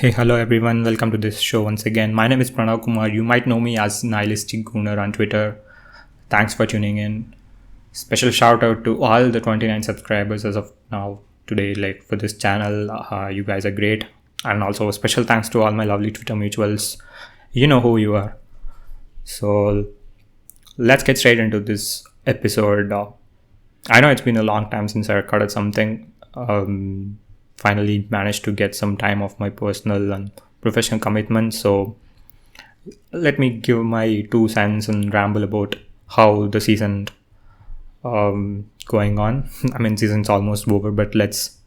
Hey, hello everyone. Welcome to this show once again. My name is Pranav Kumar. You might know me as Nihilistic Gooner on Twitter. Thanks for tuning in. Special shout out to all the 29 subscribers as of now today, like for this channel. You guys are great. And also a special thanks to all my lovely Twitter mutuals. You know who you are. So let's get straight into this episode. I know it's been a long time since I recorded something. Finally managed to get some time off my personal and professional commitments. So let me give my 2 cents and ramble about how the season going on. I mean, season's almost over, but let's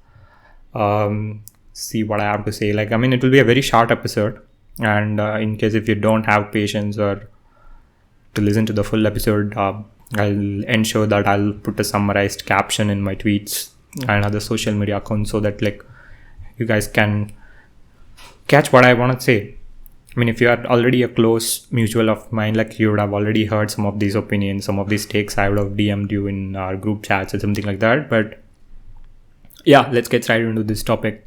see what I have to say. It will be a very short episode, and in case if you don't have patience or to listen to the full episode, I'll ensure that I'll put a summarized caption in my tweets and other social media accounts so that you guys can catch what I want to say. I mean, if you are already a close mutual of mine, you would have already heard some of these opinions, some of these takes. I would have DM'd you in our group chats or something like that. But yeah, let's get right into this topic.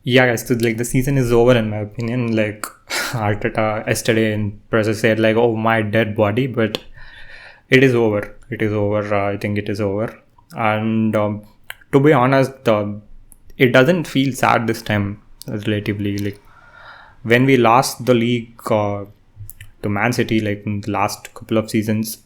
Yeah, guys, so the season is over in my opinion. Arteta yesterday in press said oh, my dead body, but it is over. It is over. I think it is over. And to be honest, it doesn't feel sad this time relatively. When we lost the league to Man City in the last couple of seasons,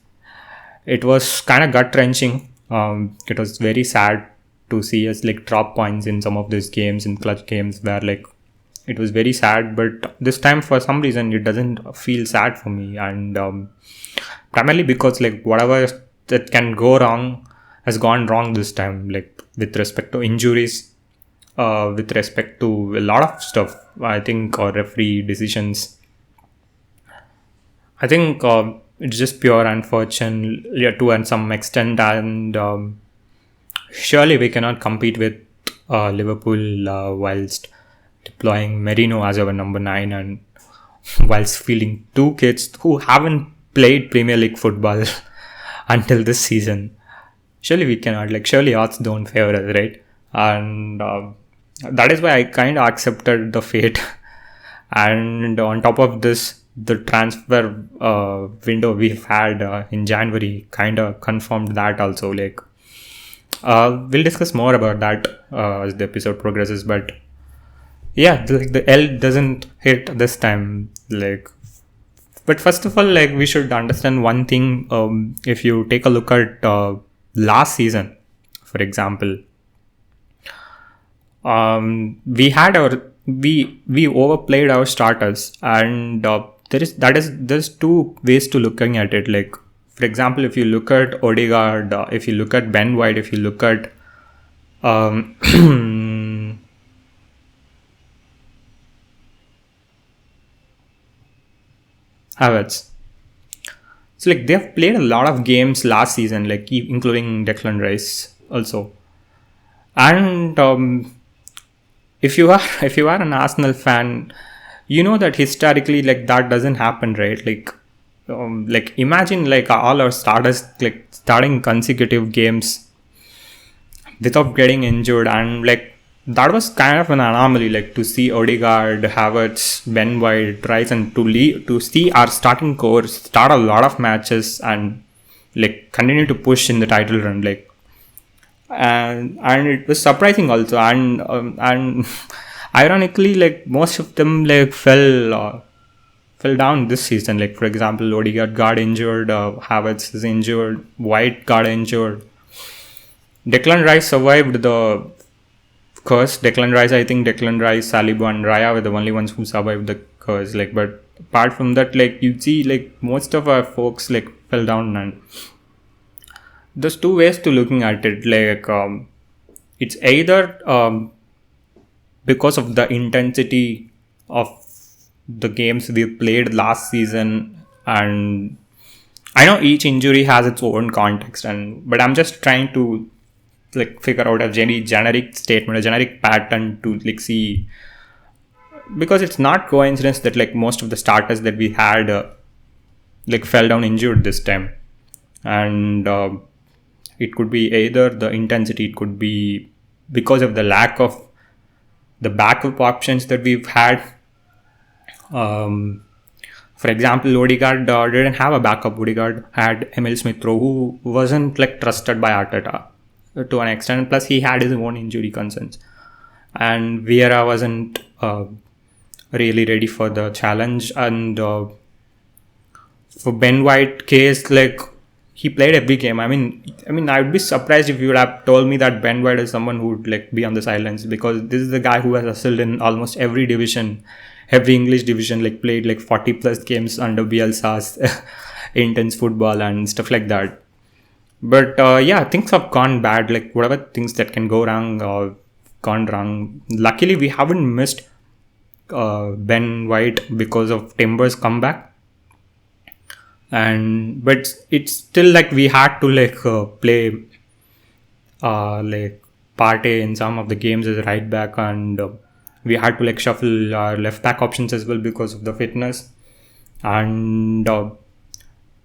it was kind of gut-wrenching. It was very sad to see us drop points in some of these games, in clutch games where it was very sad. But this time for some reason it doesn't feel sad for me, and primarily because whatever that can go wrong has gone wrong this time, with respect to injuries, with respect to a lot of stuff, I think, or referee decisions. I think it's just pure unfortunate to some extent, and surely we cannot compete with Liverpool whilst deploying Merino as our number 9 and whilst fielding 2 kids who haven't played Premier League football until this season. Surely we cannot, surely odds don't favor us, right? And that is why I kind of accepted the fate. And on top of this, the transfer window we've had in January kind of confirmed that also. We'll discuss more about that as the episode progresses. But yeah, the L doesn't hit this time. But first of all, we should understand one thing. If you take a look at last season, for example, we overplayed our starters, and there's 2 ways to looking at it. For example, if you look at Odegaard, if you look at Ben White, if you look at Havertz. So they've played a lot of games last season, including Declan Rice also. And if you are an Arsenal fan, you know that historically that doesn't happen, right? Imagine all our starters starting consecutive games without getting injured, and that was kind of an anomaly, to see Odegaard, Havertz, Ben White, Rice, and to see our starting core start a lot of matches and continue to push in the title run, and it was surprising also, and ironically most of them fell down this season. For example, Odegaard got injured, Havertz is injured, White got injured. Declan Rice survived the curse. Declan Rice, Saliba and Raya were the only ones who survived the curse. But apart from that, you see, most of our folks fell down. And there's 2 ways to looking at it. It's either because of the intensity of the games we played last season, and I know each injury has its own context, but I'm just trying to figure out a generic statement, a generic pattern to see, because it's not coincidence that most of the starters that we had fell down injured this time. And it could be either the intensity, it could be because of the lack of the backup options that we've had. For example, Odegaard didn't have a backup. Odegaard had Emil Smith-Rowe, who wasn't like trusted by Arteta to an extent. Plus, he had his own injury concerns, and Vieira wasn't really ready for the challenge. And for Ben White case, like, he played every game. I mean, I would be surprised if you would have told me that Ben White is someone who would like be on the sidelines, because this is the guy who has wrestled in almost every division, every English division, like played like 40 plus games under Bielsa's intense football and stuff like that. But yeah, things have gone bad. Like, whatever things that can go wrong, gone wrong. Luckily, we haven't missed Ben White because of Timber's comeback. But it's still like we had to like play like Partey in some of the games as a right back, and we had to like shuffle our left back options as well because of the fitness. And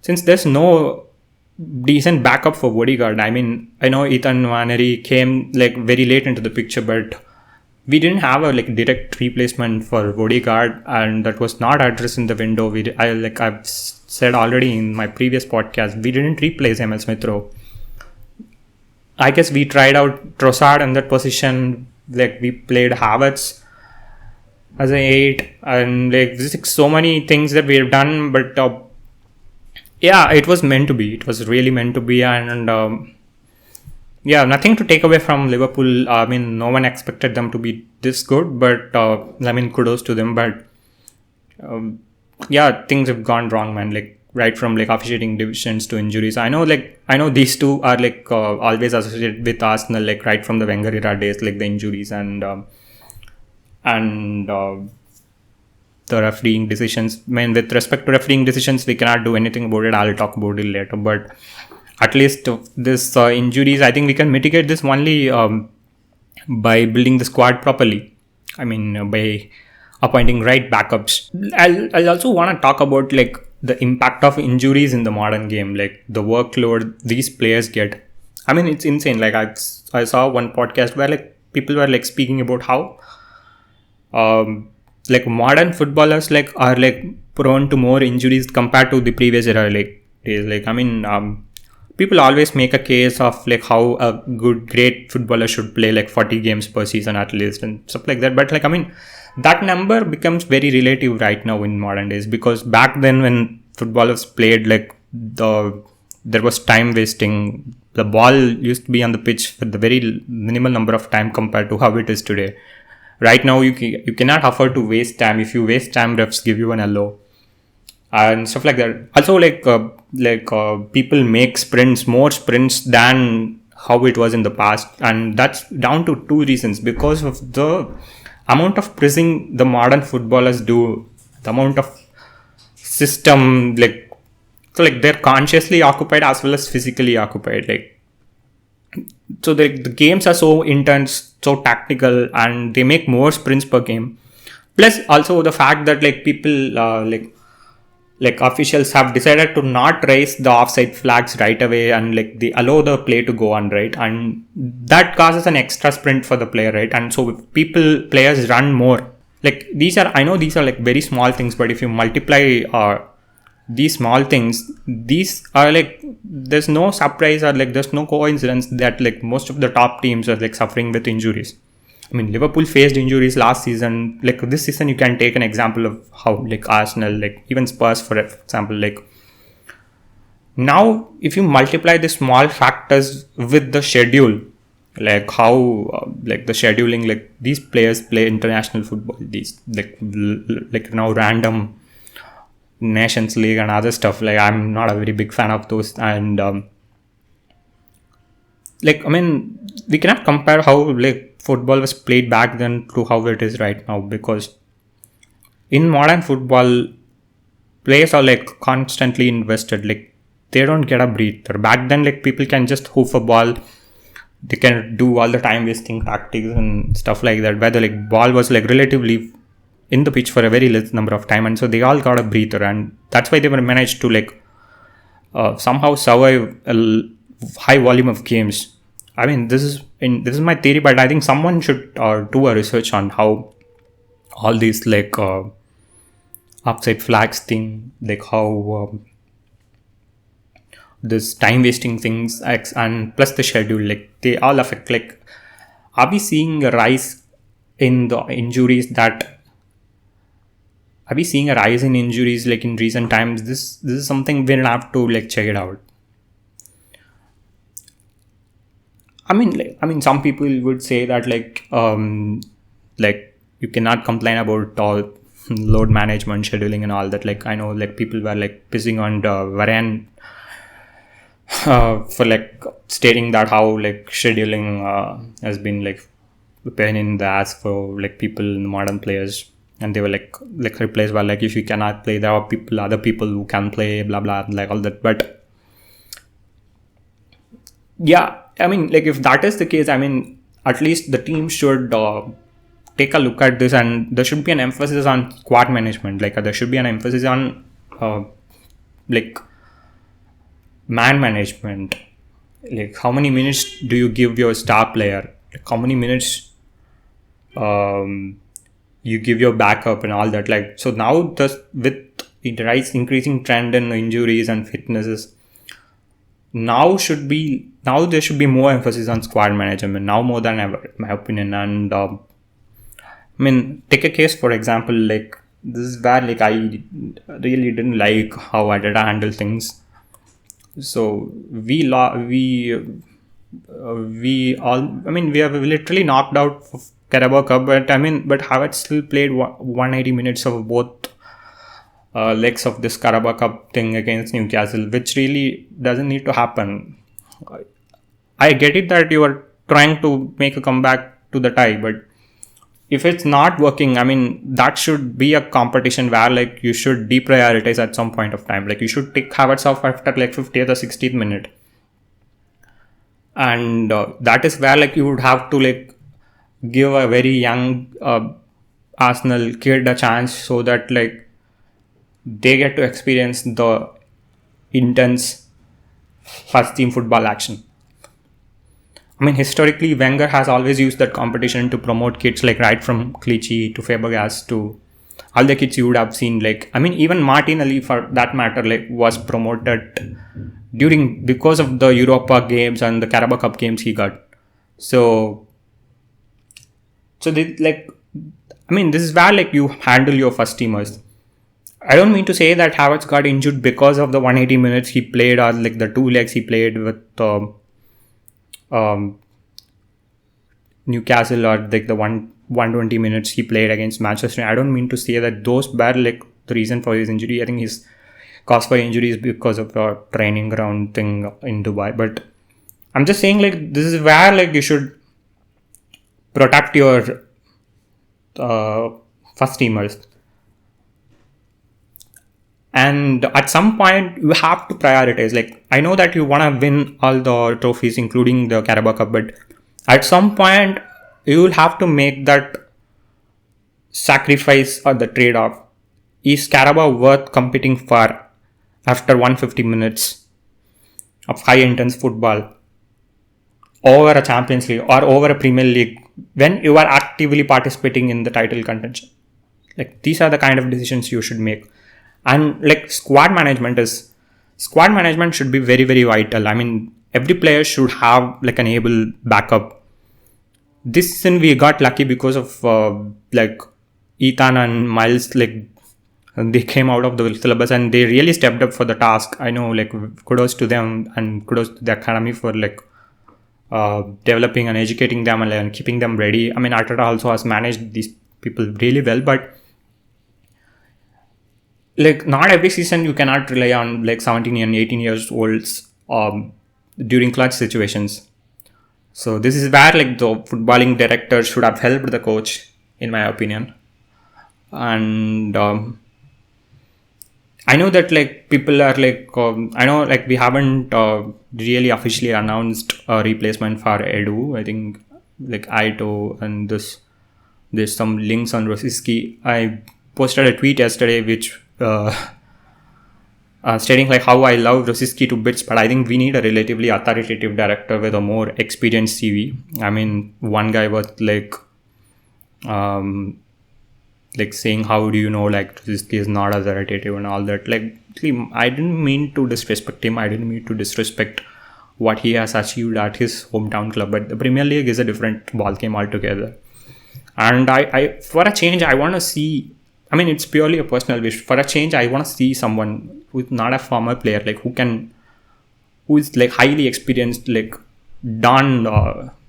since there's no decent backup for Odegaard, I mean, I know Ethan Nwaneri came like very late into the picture, but we didn't have a like direct replacement for Odegaard, and that was not addressed in the window. I've said already in my previous podcast, we didn't replace Emil Smith-Rowe. I guess we tried out Trossard in that position. Like, we played Havertz as an 8, and like there's like so many things that we have done. But yeah, it was meant to be. It was really meant to be, and yeah, nothing to take away from Liverpool. I mean, no one expected them to be this good, but I mean, kudos to them. But yeah, things have gone wrong, man. Like, right from like officiating decisions to injuries. I know these two are like always associated with Arsenal, like right from the Wenger era days, like the injuries and the refereeing decisions. I mean, with respect to refereeing decisions, we cannot do anything about it. I'll talk about it later. But at least this injuries, I think we can mitigate this only by building the squad properly. I mean, by appointing right backups. I'll also want to talk about like the impact of injuries in the modern game, like the workload these players get. I mean, it's insane. Like, I saw one podcast where like people were like speaking about how like modern footballers like are like prone to more injuries compared to the previous era like days. Like, I mean, people always make a case of like how a great footballer should play like 40 games per season at least and stuff like that. But like, I mean, that number becomes very relative right now in modern days, because back then when footballers played, like there was time wasting. The ball used to be on the pitch for the very minimal number of time compared to how it is today. Right now, you cannot afford to waste time. If you waste time, refs give you an yellow and stuff like that. Also, people make more sprints than how it was in the past, and that's down to two reasons: because of the amount of pressing the modern footballers do, the amount of system, they're consciously occupied as well as physically occupied. So the games are so intense, so tactical, and they make more sprints per game. Plus, also the fact that people officials have decided to not raise the offside flags right away, and they allow the play to go on, right? And that causes an extra sprint for the player, right? And so players run more. I know these are very small things, but if you multiply these small things, these are there's no surprise or there's no coincidence that most of the top teams are suffering with injuries. I mean, Liverpool faced injuries last season. This season, you can take an example of how Arsenal, even Spurs, for example, now if you multiply the small factors with the schedule, how the scheduling, these players play international football, these now random Nations League and other stuff. I'm not a very big fan of those, and I mean, we cannot compare how football was played back then to how it is right now, because in modern football, players are constantly invested. They don't get a breather. Back then, people can just hoof a ball. They can do all the time wasting tactics and stuff like that, where the ball was relatively in the pitch for a very less number of time, and so they all got a breather, and that's why they were managed to somehow survive a high volume of games. I mean, this is this is my theory, but I think someone should do a research on how all these like upside flags thing, like how this time wasting things and plus the schedule, like they all affect. Like, are we seeing a rise in the injuries that? Are we seeing a rise in injuries like in recent times? This is something we'll have to like check it out. I mean, some people would say that like you cannot complain about all load management, scheduling, and all that. Like, I know like people were like pissing on the Varane for like stating that how like scheduling has been like a pain in the ass for like people in modern players, and they were like replaced by like, if you cannot play, there are other people who can play, blah blah, like all that. But yeah, I mean, like if that is the case, I mean, at least the team should take a look at this, and there should be an emphasis on squad management. Like there should be an emphasis on like man management. Like, how many minutes do you give your star player? Like, how many minutes you give your backup and all that. Like, so now just with the increasing trend in injuries and fitnesses, now there should be more emphasis on squad management now more than ever, in my opinion. And I mean, take a case for example, like this is where like I really didn't like how Adada handled things. So we have literally knocked out Carabao Cup, but Havertz still played 180 minutes of both legs of this Carabao Cup thing against Newcastle, which really doesn't need to happen. I get it that you are trying to make a comeback to the tie, but if it's not working, I mean, that should be a competition where like you should deprioritize at some point of time. Like you should take Havertz off after like 50th or 60th minute. And that is where like you would have to like give a very young Arsenal kid a chance so that like they get to experience the intense first team football action. I mean, historically, Wenger has always used that competition to promote kids, like right from Clichy to Fabregas to all the kids you would have seen. Like, I mean, even Martinelli, for that matter, like was promoted because of the Europa games and the Carabao Cup games he got. So they like, I mean, this is where like you handle your first teamers. I don't mean to say that Havertz got injured because of the 180 minutes he played or like the 2 legs he played with Newcastle or like the 120 minutes he played against Manchester. I don't mean to say that those were like the reason for his injury. I think his cause for injury is because of the training ground thing in Dubai. But I'm just saying like this is where like you should protect your first teamers. And at some point you have to prioritize. Like, I know that you want to win all the trophies including the Carabao Cup, but at some point you will have to make that sacrifice or the trade-off. Is Carabao worth competing for after 150 minutes of high intense football over a Champions League or over a Premier League when you are actively participating in the title contention? Like, these are the kind of decisions you should make. And like squad management should be very, very vital. I mean, every player should have like an able backup. This season we got lucky because of like Ethan and Miles, like they came out of the syllabus and they really stepped up for the task. I know, like, kudos to them and kudos to the academy for like developing and educating them and keeping them ready. I mean, Arteta also has managed these people really well, but like not every season you cannot rely on like 17 and 18 years olds during clutch situations. So this is where like the footballing director should have helped the coach, in my opinion. And I know that like people are like I know like we haven't really officially announced a replacement for Edu. I think like Aito and there's some links on Rosiski. I posted a tweet yesterday which stating like how I love Rosicky to bits, but I think we need a relatively authoritative director with a more experienced CV. I mean, one guy was like saying, how do you know like Rosicky is not authoritative and all that. Like, I didn't mean to disrespect him. I didn't mean to disrespect what he has achieved at his hometown club, but the Premier League is a different ballgame altogether. And I for a change, I want to see, I mean, it's purely a personal wish. For a change, I want to see someone who's not a former player, like who is like highly experienced, like done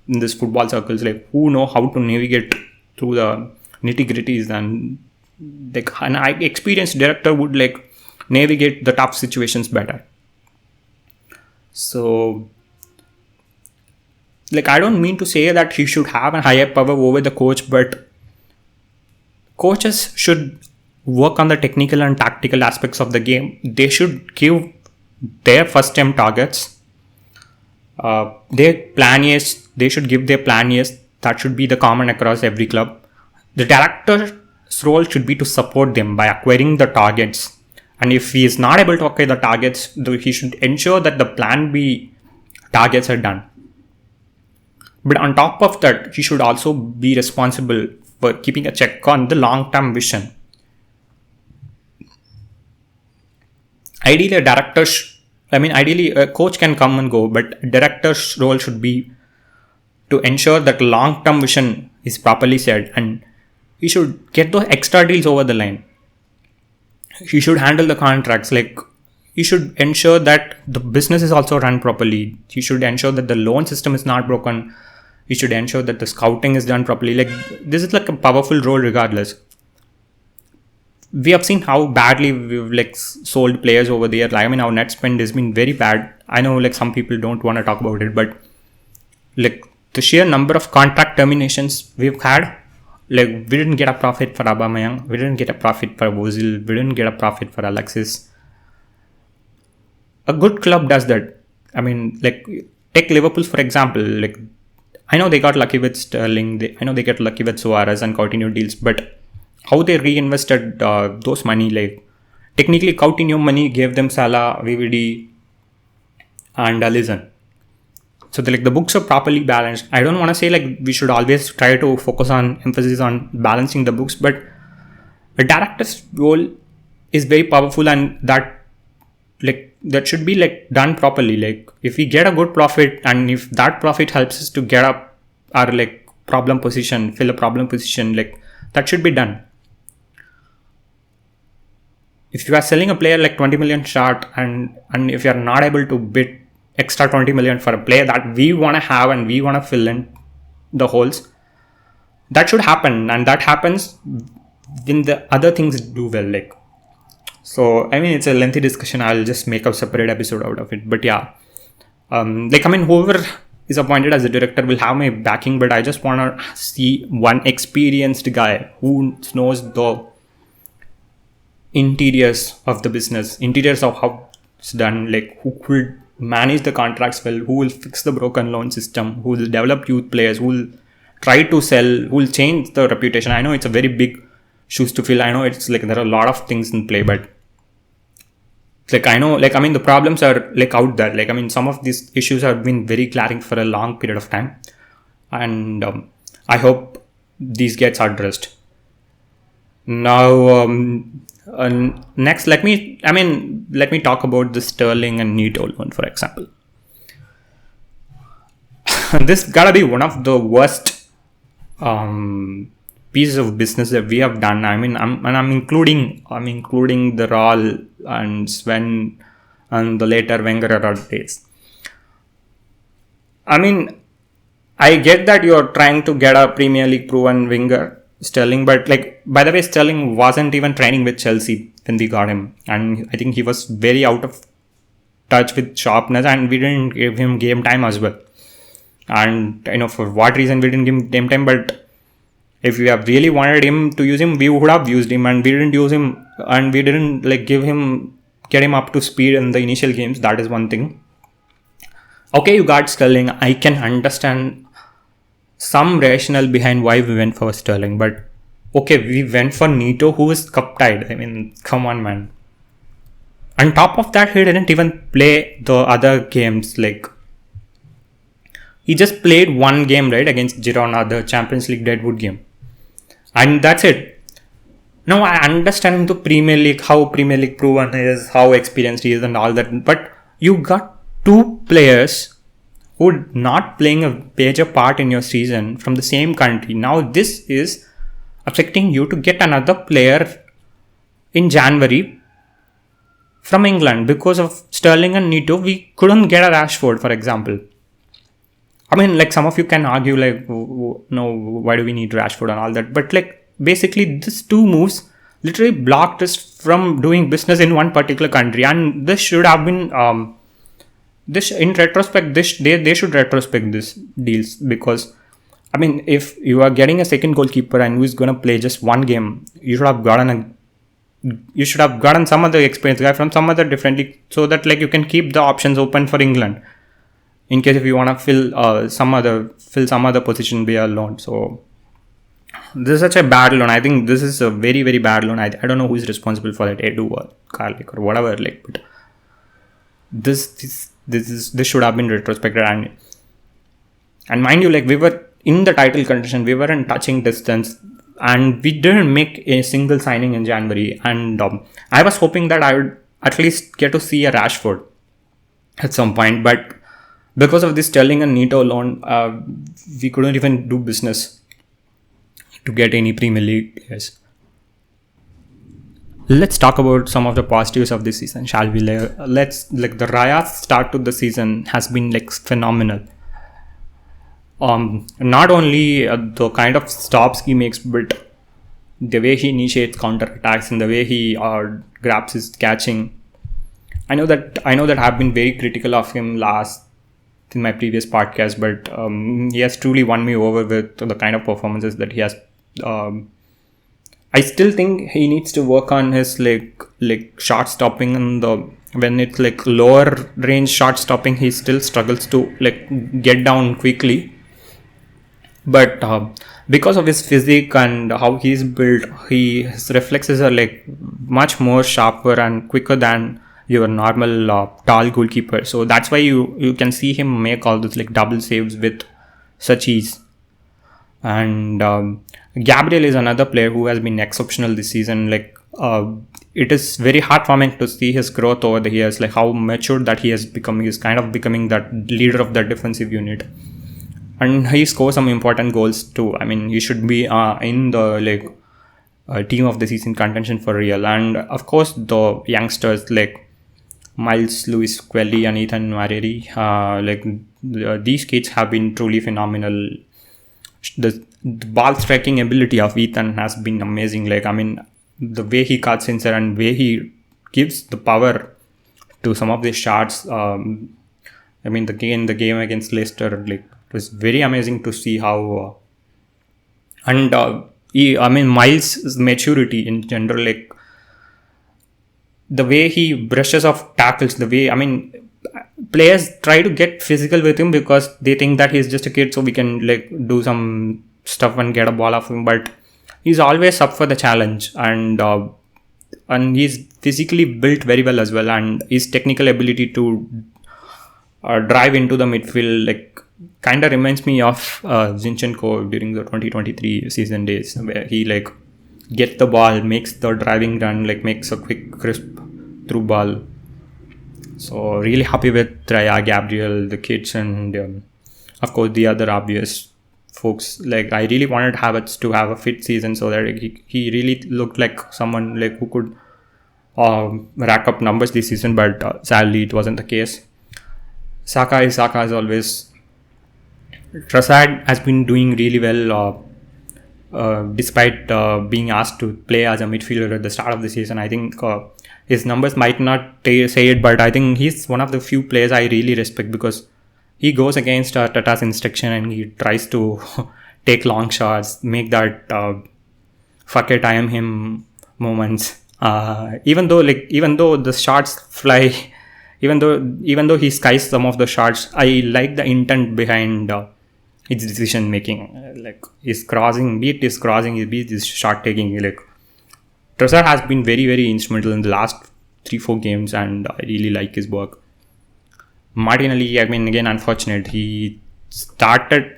in this football circles, like who know how to navigate through the nitty gritties, and like an experienced director would like navigate the tough situations better. So, like, I don't mean to say that he should have a higher power over the coach, but coaches should work on the technical and tactical aspects of the game. They should give their first term targets. Their plan is, they should give their plan is, that should be the common across every club. The director's role should be to support them by acquiring the targets. And if he is not able to acquire the targets, he should ensure that the plan B targets are done. But on top of that, he should also be responsible for keeping a check on the long-term vision. Ideally, ideally a coach can come and go, but a director's role should be to ensure that long-term vision is properly set, and he should get those extra deals over the line. He should handle the contracts, like he should ensure that the business is also run properly. He should ensure that the loan system is not broken. He should ensure that the scouting is done properly. Like, this is like a powerful role regardless. We have seen how badly we've like sold players over there. Like, I mean, our net spend has been very bad. I know like some people don't want to talk about it, but like the sheer number of contract terminations we've had, like we didn't get a profit for Aubameyang, we didn't get a profit for Ozil, we didn't get a profit for Alexis. A good club does that. I mean, like take Liverpool for example. Like, I know they got lucky with Sterling, I know they get lucky with Suarez and Coutinho deals, but how they reinvested those money, like technically Coutinho money gave them Salah, VVD and Alisson. So the books are properly balanced. I don't want to say like we should always try to focus on emphasis on balancing the books, but a director's role is very powerful, and that should be like done properly. Like if we get a good profit, and if that profit helps us to get up our like problem position, fill a problem position, like that should be done. If you are selling a player like 20 million short, and if you are not able to bid extra 20 million for a player that we want to have and we want to fill in the holes, that should happen, and that happens when the other things do well. Like, so I mean, it's a lengthy discussion. I'll just make a separate episode out of it. But yeah, whoever is appointed as a director will have my backing, but I just want to see one experienced guy who knows the interiors of the business, interiors of how it's done, like who could manage the contracts well, who will fix the broken loan system, who will develop youth players, who will try to sell, who will change the reputation. I know it's a very big shoes to fill. I know it's like there are a lot of things in play, but like I know, like I mean, the problems are like out there. Like I mean, some of these issues have been very glaring for a long period of time, and I hope these gets addressed. Now, next, let me talk about the Sterling and Neto loan, for example. This gotta be one of the worst pieces of business that we have done. I mean, I'm including the Raul and Sven and the later Wenger era days. I mean, I get that you're trying to get a Premier League proven winger, Sterling, but like, by the way, Sterling wasn't even training with Chelsea when we got him, and I think he was very out of touch with sharpness, and we didn't give him game time as well. And I know for what reason we didn't give him game time, but if we have really wanted him to use him, we would have used him, and we didn't use him, and we didn't like get him up to speed in the initial games. That is one thing. Okay, you got Sterling. I can understand some rationale behind why we went for Sterling, but okay, we went for Neto, who is cup tied. I mean, come on, man. On top of that, he didn't even play the other games. Like, he just played one game, right, against Girona, the Champions League Deadwood game. And that's it. Now, I understand the Premier League, how Premier League proven is, how experienced he is and all that. But you got two players who not playing a major part in your season from the same country. Now, this is affecting you to get another player in January from England. Because of Sterling and Neto, we couldn't get a Rashford, for example. I mean, like, some of you can argue, like, no, why do we need Rashford and all that? But, like, basically, these two moves literally blocked us from doing business in one particular country. And this should have been, in retrospect, they should retrospect these deals. Because, I mean, if you are getting a second goalkeeper and who is going to play just one game, you should have gotten some other experienced guy from some other different league, so that, like, you can keep the options open for England in case if you want to fill some other position via loan. So this is such a bad loan. I think this is a very, very bad loan. I don't know who is responsible for it, Edu or Karlik or whatever. Like, but this should have been retrospected. And mind you, like, we were in the title contention, we were in touching distance, and we didn't make a single signing in January. And I was hoping that I would at least get to see a Rashford at some point, but because of this Sterling and Neto loan, we couldn't even do business to get any Premier League players. Let's talk about some of the positives of this season, shall we? The Raya's start to the season has been, like, phenomenal. Not only the kind of stops he makes, but the way he initiates counter attacks and the way he grabs his catching. I know that I've been very critical of him in my previous podcast, but he has truly won me over with the kind of performances that he has. I still think he needs to work on his like shot stopping, and when it's like lower range shot stopping, he still struggles to like get down quickly. But because of his physique and how he's built, his reflexes are like much more sharper and quicker than your normal tall goalkeeper. So that's why you can see him make all those like double saves with such ease. And Gabriel is another player who has been exceptional this season. Like it is very heartwarming to see his growth over the years, like how mature that he has become. He's kind of becoming that leader of that defensive unit. And he scores some important goals too. I mean, he should be in the team of the season contention for real. And of course, the youngsters like Miles Lewis Quelly and Ethan Nwariri, these kids have been truly phenomenal. The ball striking ability of Ethan has been amazing. Like, I mean, the way he cuts inside and way he gives the power to some of these shots. I mean, the game against Leicester, like, it was very amazing to see how. Miles' maturity in general, like the way he brushes off tackles, the way, I mean, players try to get physical with him because they think that he's just a kid, so we can like do some stuff and get a ball off him. But he's always up for the challenge, and he's physically built very well as well, and his technical ability to drive into the midfield, like, kind of reminds me of Zinchenko during the 2023 season days, where he like gets the ball, makes the driving run, like makes a quick crisp through ball. So really happy with Raya, Gabriel, the kids, and of course the other obvious folks. Like, I really wanted Havertz to have a fit season so that he really looked like someone like who could rack up numbers this season, but sadly it wasn't the case. Saka as always. Trossard has been doing really well despite being asked to play as a midfielder at the start of the season. I think his numbers might not say it, but I think he's one of the few players I really respect, because he goes against Tata's instruction and he tries to take long shots, make that fuck it, I am him moments. Even though the shots fly, even though he skies some of the shots, I like the intent behind his decision making. Like his crossing, be it his shot taking. Like Trossard has been very, very instrumental in the last 3-4 games, and I really like his work. Martinelli, I mean, again, unfortunate. He started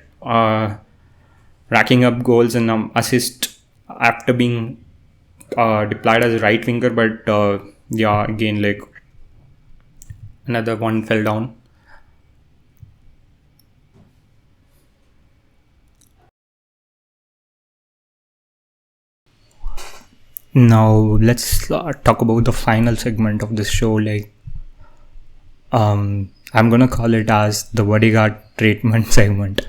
racking up goals and assists after being deployed as a right winger, but again, like, another one fell down. Now let's talk about the final segment of this show. Like, I'm gonna call it as the Odegaard treatment segment,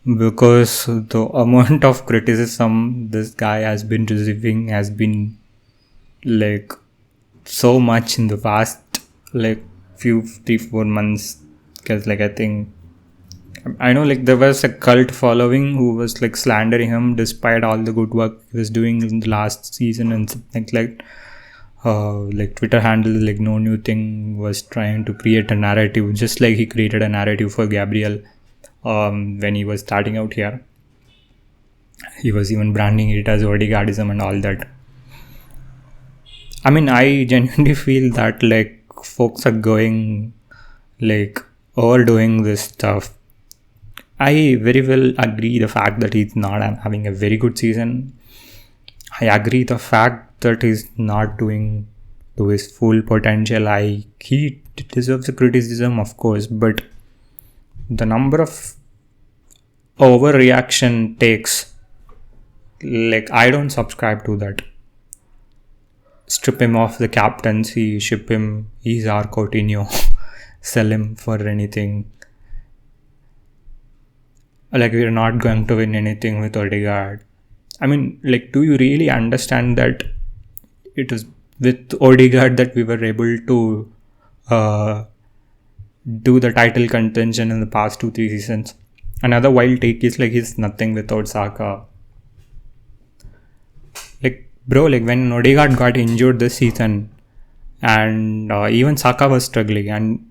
because the amount of criticism this guy has been receiving has been like so much in the past like few 3-4 months. Because like I know like there was a cult following who was like slandering him despite all the good work he was doing in the last season, and something like Twitter handles like No New Thing was trying to create a narrative, just like he created a narrative for Gabriel when he was starting out here. He was even branding it as Odegaardism and all that. I mean, I genuinely feel that like folks are going like overdoing this stuff. I very well agree the fact that he's not having a very good season. I agree the fact that he's not doing to his full potential. He deserves the criticism, of course, but the number of overreaction takes, like, I don't subscribe to that. Strip him off the captaincy, ship him, he's our Coutinho, sell him for anything. Like, we're not going to win anything with Odegaard. I mean, like, do you really understand that it was with Odegaard that we were able to do the title contention in the past 2-3 seasons? Another wild take is like he's nothing without Saka. Like, bro, like when Odegaard got injured this season, and even Saka was struggling, and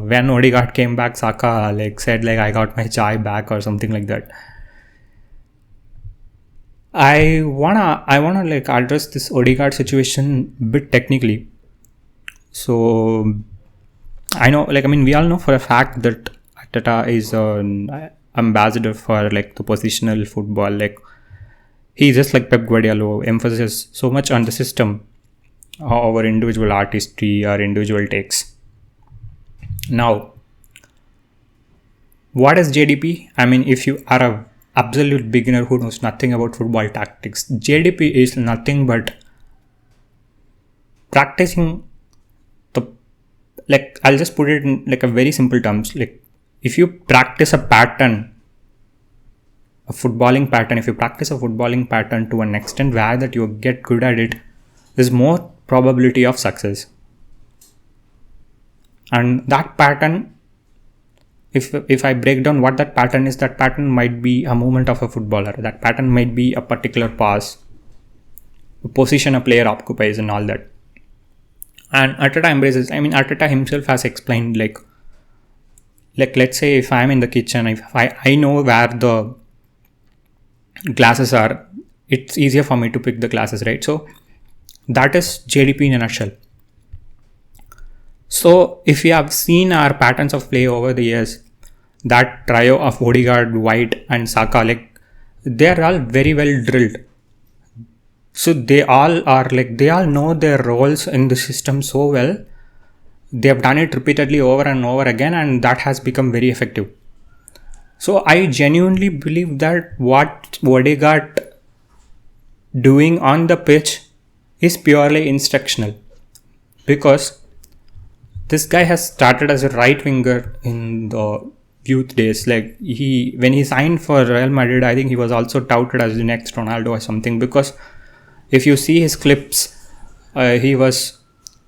when Odegaard came back, Saka like said like, I got my chai back or something like that. I wanna like address this Odegaard situation a bit technically. So I know, like, I mean, we all know for a fact that Arteta is an ambassador for like the positional football. Like, he just like Pep Guardiola emphasizes so much on the system over individual artistry or individual takes. Now, what is JDP? I mean, if you are a absolute beginner who knows nothing about football tactics, JDP is nothing but practicing the, like, I'll just put it in like a very simple terms. Like, if you practice a pattern, a footballing pattern, if you practice a footballing pattern to an extent where that you get good at it, there's more probability of success. And that pattern, if I break down what that pattern is, that pattern might be a movement of a footballer. That pattern might be a particular pass, a position a player occupies, and all that. And Arteta embraces. I mean, Arteta himself has explained like let's say if I'm in the kitchen, if I know where the glasses are, it's easier for me to pick the glasses, right? So that is JDP in a nutshell. So if you have seen our patterns of play over the years, that trio of Odegaard, White and Saka, like, they are all very well drilled. So they all know their roles in the system so well. They have done it repeatedly over and over again, and that has become very effective. So I genuinely believe that what Odegaard doing on the pitch is purely instructional, because this guy has started as a right winger in the youth days. Like, when he signed for Real Madrid, I think he was also touted as the next Ronaldo or something, because if you see his clips, he was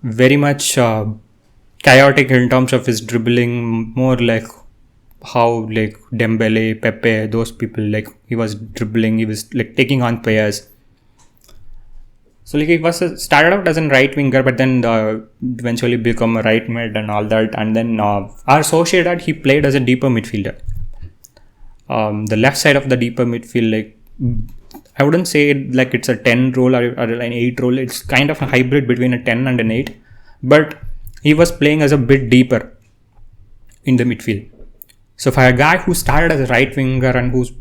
very much chaotic in terms of his dribbling, more like how like Dembele, Pepe, those people, like he was dribbling, he was like taking on players. So like he was started out as a right winger, but then eventually become a right mid and all that. And then our Sociedad, he played as a deeper midfielder. The left side of the deeper midfield, like I wouldn't say like it's a 10 role or an 8 role. It's kind of a hybrid between a 10 and an 8. But he was playing as a bit deeper in the midfield. So for a guy who started as a right winger and who's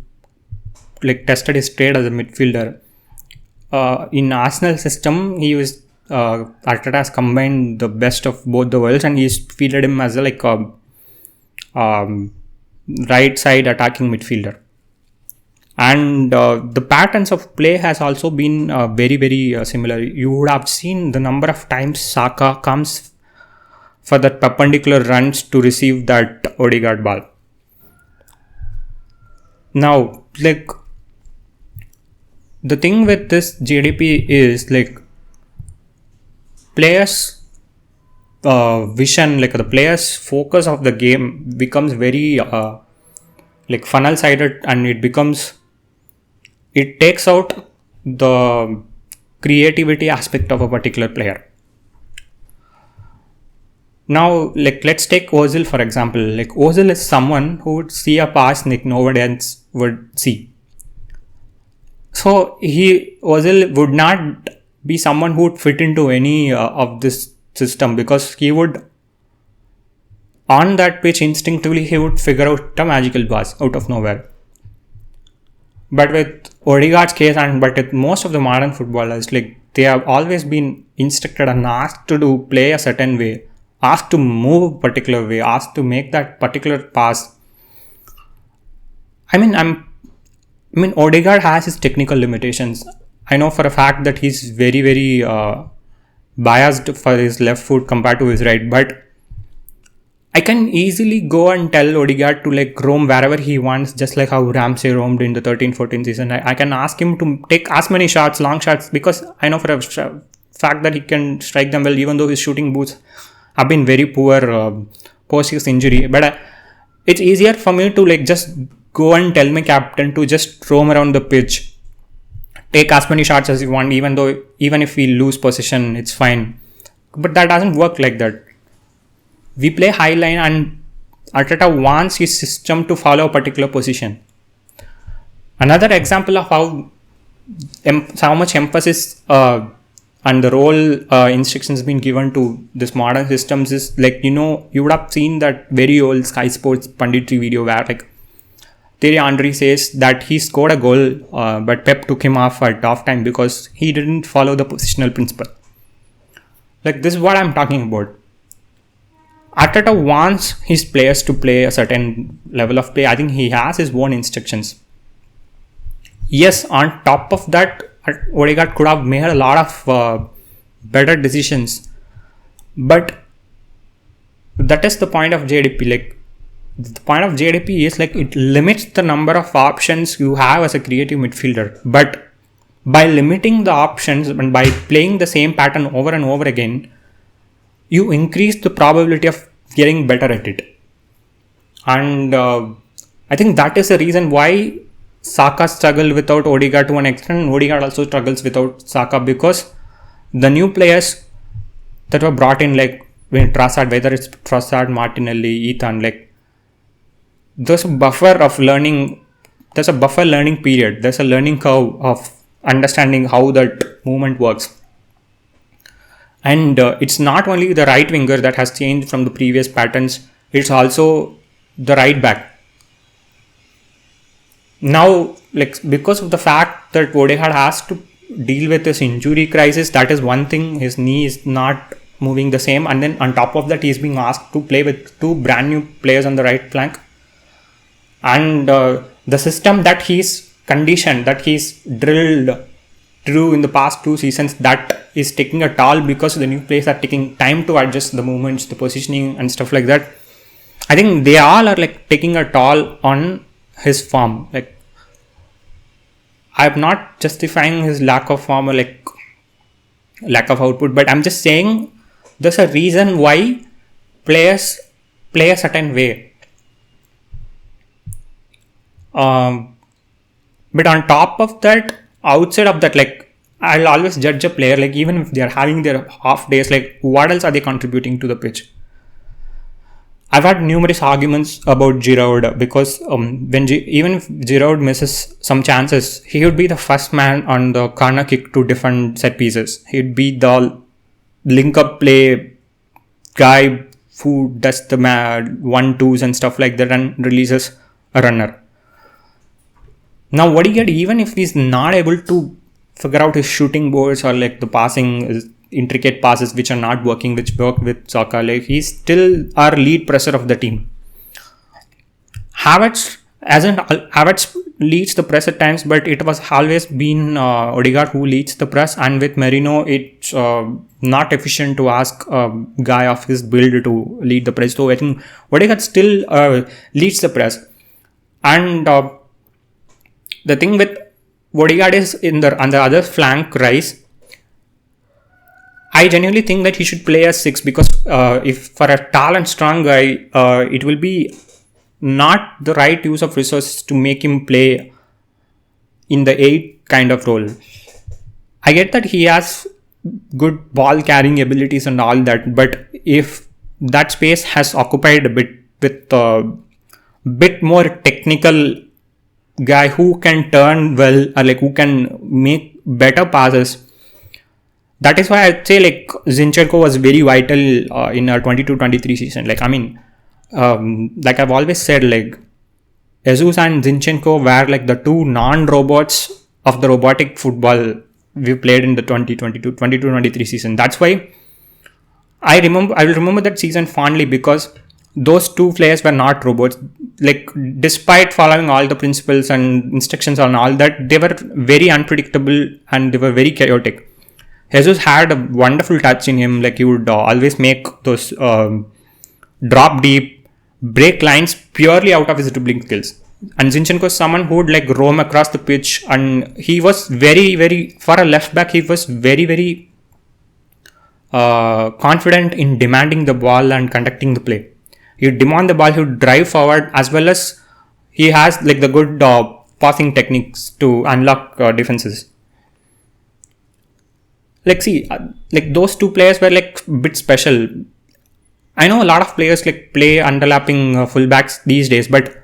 like tested his trade as a midfielder, in Arsenal system, he was Arteta has combined the best of both the worlds, and he's fielded him as a right side attacking midfielder. And the patterns of play has also been very, very similar. You would have seen the number of times Saka comes for that perpendicular runs to receive that Odegaard ball. Now, like, the thing with this JDP is like players' vision, like the players' focus of the game becomes very like funnel sided, and it takes out the creativity aspect of a particular player. Now, like, let's take Ozil for example. Like, Ozil is someone who would see a pass like nobody else would see. So Ozil would not be someone who would fit into any of this system, because he would, on that pitch, instinctively he would figure out a magical pass out of nowhere. But with Odegaard's case, but with most of the modern footballers, like, they have always been instructed and asked to play a certain way, asked to move a particular way, asked to make that particular pass. I mean, Odegaard has his technical limitations. I know for a fact that he's very, very biased for his left foot compared to his right, but I can easily go and tell Odegaard to like roam wherever he wants, just like how Ramsey roamed in the 13-14 season. I can ask him to take as many shots, long shots, because I know for a fact that he can strike them well, even though his shooting boots have been very poor post his injury. But it's easier for me to like just go and tell my captain to just roam around the pitch, take as many shots as you want, even if we lose possession, it's fine. But that doesn't work like that. We play high line, and Arteta wants his system to follow a particular position. Another example of how much emphasis and the role instructions been given to this modern systems is like, you would have seen that very old Sky Sports punditry video where like Thierry Henry says that he scored a goal, but Pep took him off at half time because he didn't follow the positional principle. Like, this is what I'm talking about. Arteta wants his players to play a certain level of play. I think he has his own instructions. Yes, on top of that, Odegaard could have made a lot of better decisions. But that is the point of JDP. Like, the point of JDP is like it limits the number of options you have as a creative midfielder. But by limiting the options and by playing the same pattern over and over again, you increase the probability of getting better at it. And I think that is the reason why Saka struggled without Odegaard to an extent, and Odegaard also struggles without Saka, because the new players that were brought in, like when Trossard, whether it's Trossard, Martinelli, Ethan, like there's a buffer learning period. There's a learning curve of understanding how that movement works. And it's not only the right winger that has changed from the previous patterns, it's also the right back. Now, like, because of the fact that Odegaard has to deal with this injury crisis, that is one thing. His knee is not moving the same, and then on top of that, he's being asked to play with two brand new players on the right flank. And the system that he's conditioned, that he's drilled through in the past 2 seasons, that is taking a toll because the new players are taking time to adjust the movements, the positioning and stuff like that. I think they all are like taking a toll on his form. Like, I'm not justifying his lack of form or like lack of output, but I'm just saying there's a reason why players play a certain way. But on top of that, outside of that, like, I'll always judge a player, like, even if they're having their half days, like, what else are they contributing to the pitch? I've had numerous arguments about Giroud because even if Giroud misses some chances, he would be the first man on the corner kick to defend set pieces. He'd be the link-up play guy who does the 1-2s and stuff like that and releases a runner. Now, Odegaard, even if he's not able to figure out his shooting boards or like the passing, intricate passes which are not working, which work with Saka, like he's still our lead presser of the team. Havertz leads the press at times, but it was always been Odegaard who leads the press, and with Merino, it's not efficient to ask a guy of his build to lead the press. So I think Odegaard still leads the press, and the thing with Odegaard is on the other flank, Rice. I genuinely think that he should play as 6 because if for a tall and strong guy, it will be not the right use of resources to make him play in the 8 kind of role. I get that he has good ball carrying abilities and all that, but if that space has occupied a bit with a bit more technical guy who can turn well or like who can make better passes, that is why I'd say like Zinchenko was very vital in our 22-23 season. Like, I mean, like I've always said, like Jesus and Zinchenko were like the two non-robots of the robotic football we played in the 22-23 season. That's why I will remember that season fondly because those two players were not robots. Like, despite following all the principles and instructions and all that, they were very unpredictable and they were very chaotic. Jesus had a wonderful touch in him. Like, he would always make those drop deep, break lines purely out of his dribbling skills. And Zinchenko is someone who would like roam across the pitch, and he was very, very, for a left back, he was very, very confident in demanding the ball and conducting the play. He would demand the ball, he would drive forward, as well as he has like the good passing techniques to unlock defenses. Like, see, like those two players were like a bit special. I know a lot of players like play underlapping fullbacks these days, but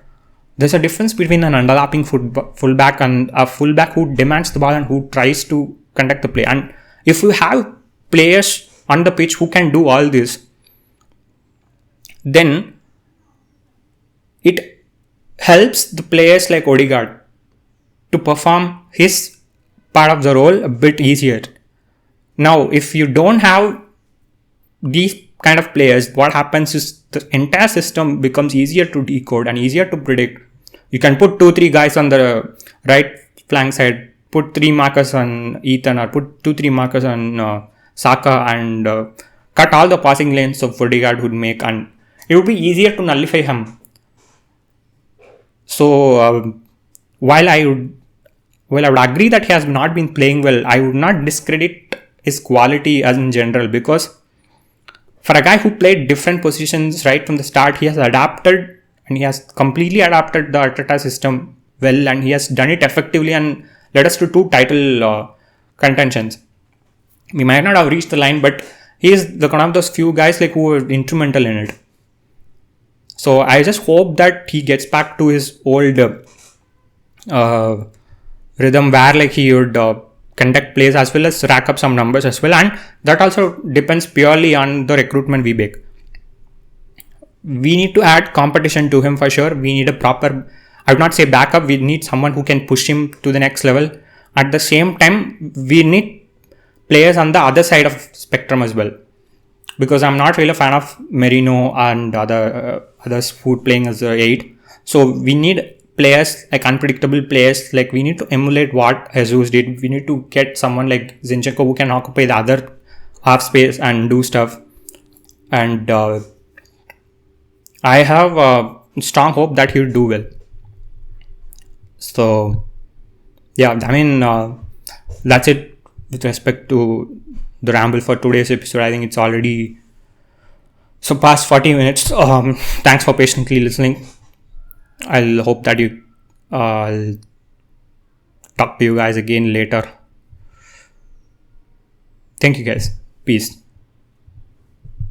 there's a difference between an underlapping fullback and a fullback who demands the ball and who tries to conduct the play. And if you have players on the pitch who can do all this, then it helps the players like Odegaard to perform his part of the role a bit easier. Now, if you don't have these kind of players, what happens is the entire system becomes easier to decode and easier to predict. You can put 2-3 guys on the right flank side, put 3 markers on Ethan, or put 2-3 markers on Saka, and cut all the passing lanes of Odegaard would make, and it would be easier to nullify him. So while I would agree that he has not been playing well, I would not discredit his quality as in general, because for a guy who played different positions right from the start, he has adapted and he has completely adapted the Arteta system well, and he has done it effectively and led us to 2 title contentions. We might not have reached the line, but he is one of those few guys like who were instrumental in it. So I just hope that he gets back to his old rhythm where like he would conduct plays as well as rack up some numbers as well, and that also depends purely on the recruitment we make. We need to add competition to him for sure. We need a proper, I would not say backup, we need someone who can push him to the next level. At the same time, we need players on the other side of spectrum as well, because I'm not really a fan of Merino and others who playing as a 8. So we need players, like unpredictable players, like we need to emulate what Jesus did. We need to get someone like Zinchenko who can occupy the other half space and do stuff. And I have a strong hope that he'll do well. So yeah, I mean, that's it with respect to the ramble for today's episode. I think it's already past 40 minutes. Thanks for patiently listening. I'll hope that I'll talk to you guys again later. Thank you guys. Peace.